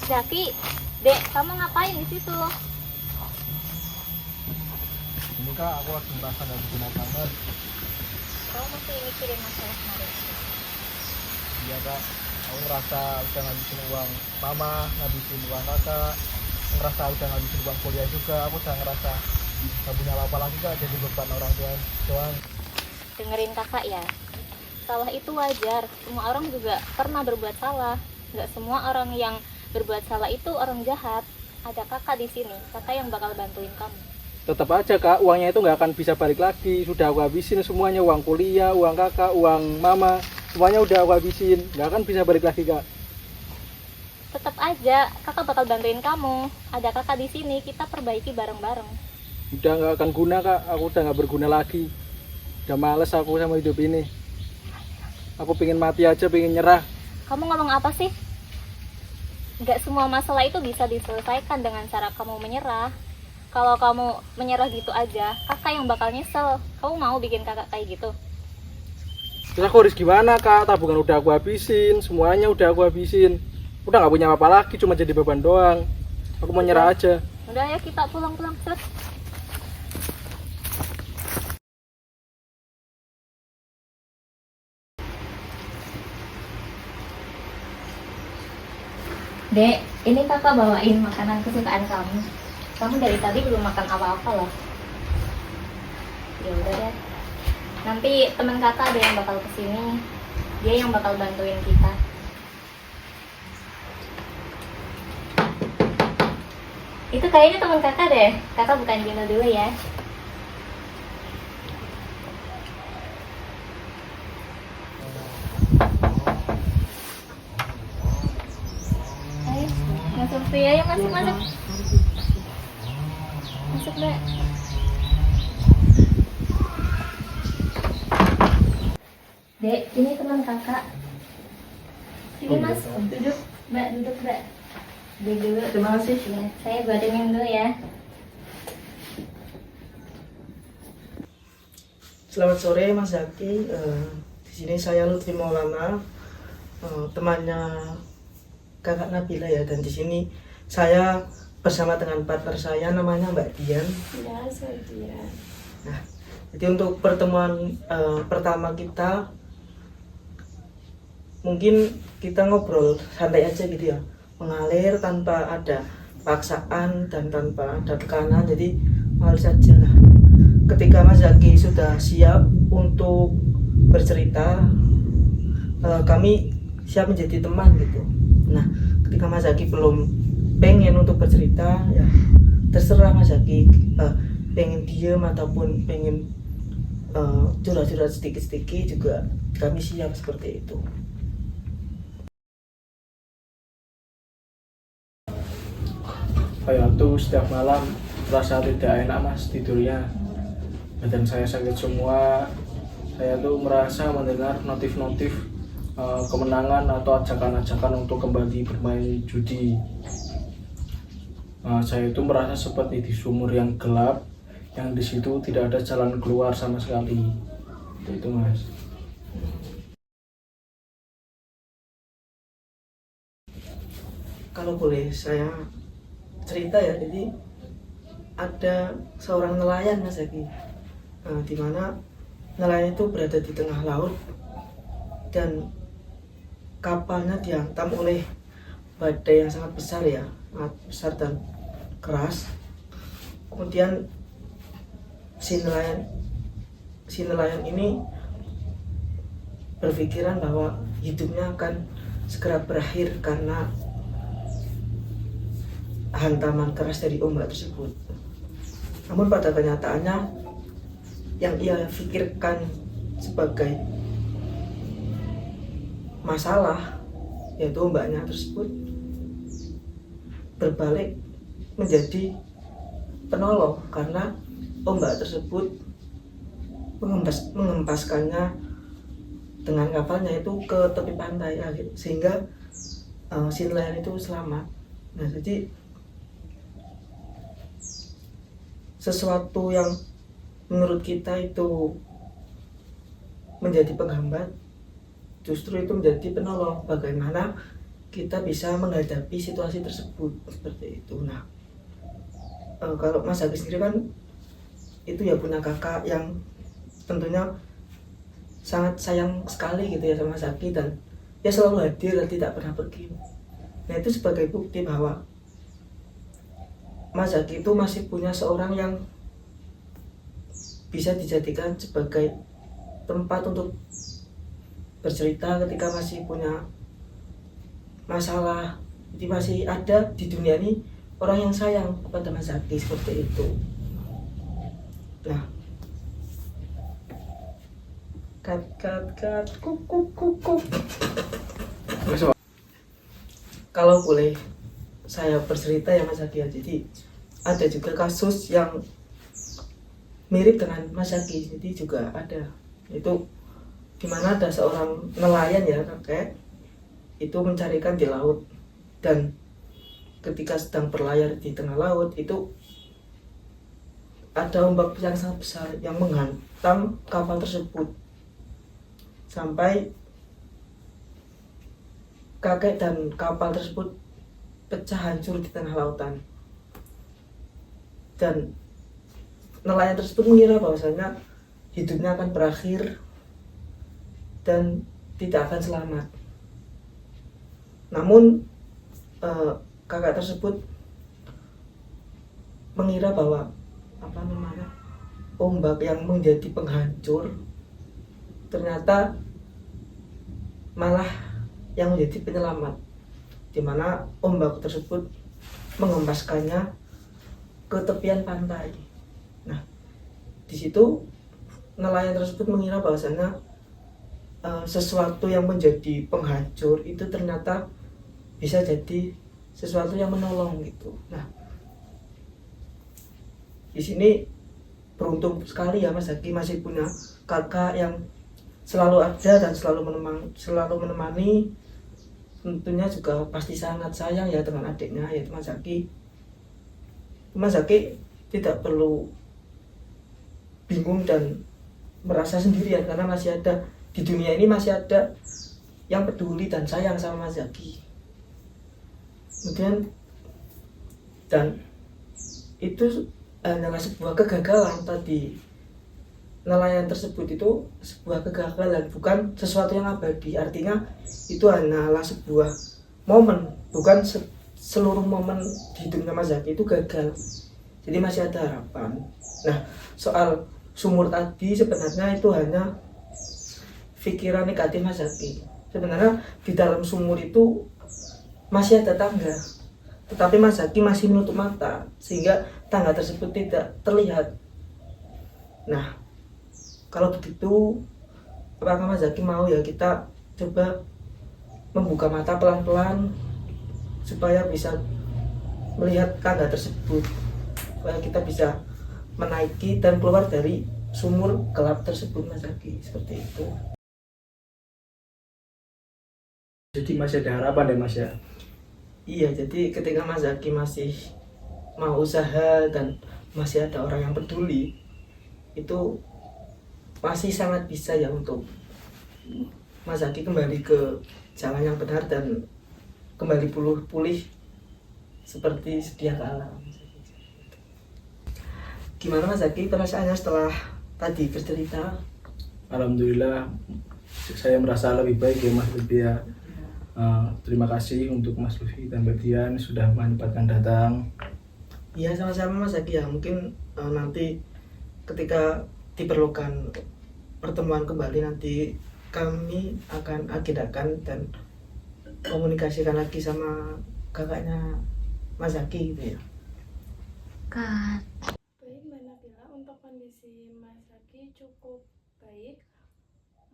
Zaki, Dek, kamu ngapain di situ? Ini kak, aku lagi merasa gak berguna banget. Kamu masih mikirin masalah kemarin. Iya kak, aku ngerasa udah ngabisin uang mama, ngabisin uang kakak, ngerasa udah ngabisin uang kuliah juga. Aku udah ngerasa gak punya apa-apa lagi kak, jadi beban orang tua doang. Dengerin kakak ya. Salah itu wajar. Semua orang juga pernah berbuat salah. Nggak semua orang yang berbuat salah itu orang jahat. Ada kakak di sini, kakak yang bakal bantuin kamu. Tetap aja kak, uangnya itu nggak akan bisa balik lagi. Sudah aku habisin semuanya, uang kuliah, uang kakak, uang mama, semuanya udah aku habisin. Nggak akan bisa balik lagi kak. Tetap aja, kakak bakal bantuin kamu. Ada kakak di sini, kita perbaiki bareng-bareng. Udah nggak akan guna kak, aku udah nggak berguna lagi. Udah males aku sama hidup ini. Aku pengen mati aja, pengen nyerah. Kamu ngomong apa sih? Nggak semua masalah itu bisa diselesaikan dengan cara kamu menyerah. Kalau kamu menyerah gitu aja, kakak yang bakal nyesel. Kamu mau bikin kakak kayak gitu? Terus aku harus gimana kak? Tabungan udah aku habisin, semuanya udah aku habisin. Udah nggak punya apa lagi, cuma jadi beban doang. Aku mau nyerah aja. Udah ya, kita pulang-pulang. Set. Dek, ini kakak bawain makanan kesukaan kamu. Kamu dari tadi belum makan apa-apa loh. Ya udah ya. Nanti teman kakak ada yang bakal kesini. Dia yang bakal bantuin kita. Itu kayaknya teman kakak deh. Kakak bukan Gino dulu ya. Ayo, masuk tuh ya, masuk. Masuk deh. Dek, ini teman kakak. Sini mas, duduk. Mbak, duduk mbak. Duduk dulu. Terima kasih. Ya, saya buatin dulu ya. Selamat sore Mas Zaki. Di sini saya Lutfi Maulana, temannya Kakak Nabila ya. Dan di sini saya bersama dengan partner saya namanya Mbak Dian. Ya, saya Dian. Nah, jadi untuk pertemuan pertama kita, mungkin kita ngobrol santai aja gitu ya, mengalir tanpa ada paksaan dan tanpa ada tekanan. Jadi mengalir saja. Nah, ketika Mas Zaki sudah siap untuk bercerita, kami siap menjadi teman gitu. Nah, ketika Mas Zaki belum pengen untuk bercerita, ya terserah Mas Zaki pengen diem ataupun pengen curhat-curhat sedikit-sedikit, juga kami siap seperti itu. Kayak tuh setiap malam terasa tidak enak mas tidurnya. Badan saya sakit semua. Saya tuh merasa mendengar notif-notif kemenangan atau ajakan-ajakan untuk kembali bermain judi. Saya itu merasa seperti di sumur yang gelap, yang di situ tidak ada jalan keluar sama sekali. Itu mas. Kalau boleh saya cerita ya, jadi ada seorang nelayan Mas Zaki, di mana nelayan itu berada di tengah laut dan kapalnya dihantam oleh badai yang sangat besar ya, sangat besar dan keras. Kemudian si nelayan ini berpikiran bahwa hidupnya akan segera berakhir karena hantaman keras dari ombak tersebut. Namun pada kenyataannya, yang ia pikirkan sebagai masalah, yaitu ombaknya tersebut, berbalik menjadi penolong karena ombak tersebut mengempaskannya dengan kapalnya itu ke tepi pantai, sehingga si nelayan itu selamat. Nah, jadi sesuatu yang menurut kita itu menjadi penghambat, justru itu menjadi penolong. Bagaimana kita bisa menghadapi situasi tersebut seperti itu. Nah, kalau Mas Zaki sendiri kan itu ya punya kakak yang tentunya sangat sayang sekali gitu ya sama Mas Zaki, dan ya selalu hadir dan tidak pernah pergi. Nah, itu sebagai bukti bahwa Mas Zaki itu masih punya seorang yang bisa dijadikan sebagai tempat untuk bercerita ketika masih punya masalah. Jadi masih ada di dunia ini orang yang sayang kepada Mas Zaki seperti itu. Nah, kuk. Wes, Pak. Kalau boleh saya bercerita ya Mas Zaki ya, jadi ada juga kasus yang mirip dengan Mas Zaki, jadi juga ada, itu dimana ada seorang nelayan ya kakek itu mencarikan di laut, dan ketika sedang berlayar di tengah laut itu ada ombak yang sangat besar yang menghantam kapal tersebut sampai kakek dan kapal tersebut pecah hancur di tengah lautan. Dan nelayan tersebut mengira bahwasanya hidupnya akan berakhir dan tidak akan selamat. Namun kakak tersebut mengira bahwa ombak yang menjadi penghancur ternyata malah yang menjadi penyelamat, di mana ombak tersebut mengempaskannya ke tepian pantai. Nah, di situ nelayan tersebut mengira bahwasanya sesuatu yang menjadi penghancur itu ternyata bisa jadi sesuatu yang menolong gitu. Nah, di sini beruntung sekali ya Mas Zaki masih punya kakak yang selalu ada dan selalu menemani. Tentunya juga pasti sangat sayang ya dengan adiknya yaitu Mas Zaki. Mas Zaki tidak perlu bingung dan merasa sendirian karena masih ada di dunia ini, masih ada yang peduli dan sayang sama Mas Zaki. Kemudian dan itu hanyalah sebuah kegagalan tadi. Nelayan tersebut itu sebuah kegagalan, bukan sesuatu yang abadi. Artinya itu hanyalah sebuah momen, bukan seluruh momen di hidupnya Mas Zaki itu gagal. Jadi masih ada harapan. Nah, soal sumur tadi sebenarnya itu hanya pikiran negatif Mas Zaki. Sebenarnya di dalam sumur itu masih ada tangga, tetapi Mas Zaki masih menutup mata sehingga tangga tersebut tidak terlihat. Nah, kalau begitu apakah Mas Zaki mau ya kita coba membuka mata pelan-pelan supaya bisa melihat tangga tersebut, supaya kita bisa menaiki dan keluar dari sumur gelap tersebut Mas Zaki, seperti itu. Jadi masih ada harapan ya Mas ya. Iya, jadi ketika Mas Zaki masih mau usaha dan masih ada orang yang peduli, itu masih sangat bisa ya untuk Mas Zaki kembali ke jalan yang benar dan kembali pulih seperti sedia kala. Gimana Mas Zaki perasaannya setelah tadi bercerita? Alhamdulillah saya merasa lebih baik ya Mas Lutfi ya. Terima kasih untuk Mas Lutfi dan Mbak Dian sudah menyempatkan datang. Iya, sama-sama Mas Zaki ya. Mungkin nanti ketika diperlukan pertemuan kembali nanti kami akan agendakan dan komunikasikan lagi sama kakaknya Mas Zaki gitu ya. Kak, Baik Mbak Nabila, untuk kondisi Mas Zaki cukup baik.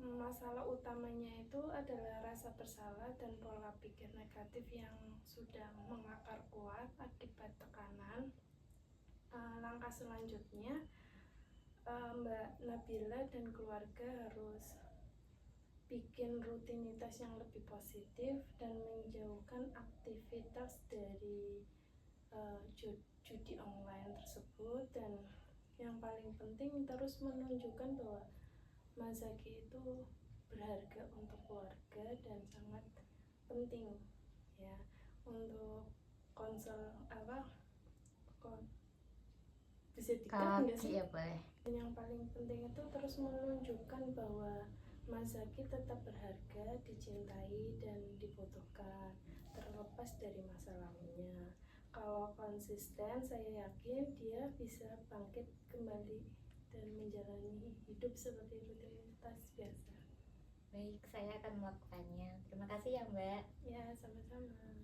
Masalah utamanya itu adalah rasa bersalah dan pola pikir negatif yang sudah mengakar kuat akibat tekanan. Langkah selanjutnya, Mbak Nabila dan keluarga harus bikin rutinitas yang lebih positif dan menjauhkan aktivitas dari judi online tersebut. Dan yang paling penting terus menunjukkan bahwa Mas Zaki itu berharga untuk keluarga dan sangat penting ya. Untuk konsel apa bisa dikat nggak sih? Iya boleh. Dan yang paling penting itu terus menunjukkan bahwa Mas Zaki tetap berharga, dicintai, dan dibutuhkan, terlepas dari masa lalunya. Kalau konsisten, saya yakin dia bisa bangkit kembali dan menjalani hidup seperti rutinitas biasa. Baik, saya akan melakukannya. Terima kasih ya Mbak. Ya, sama-sama.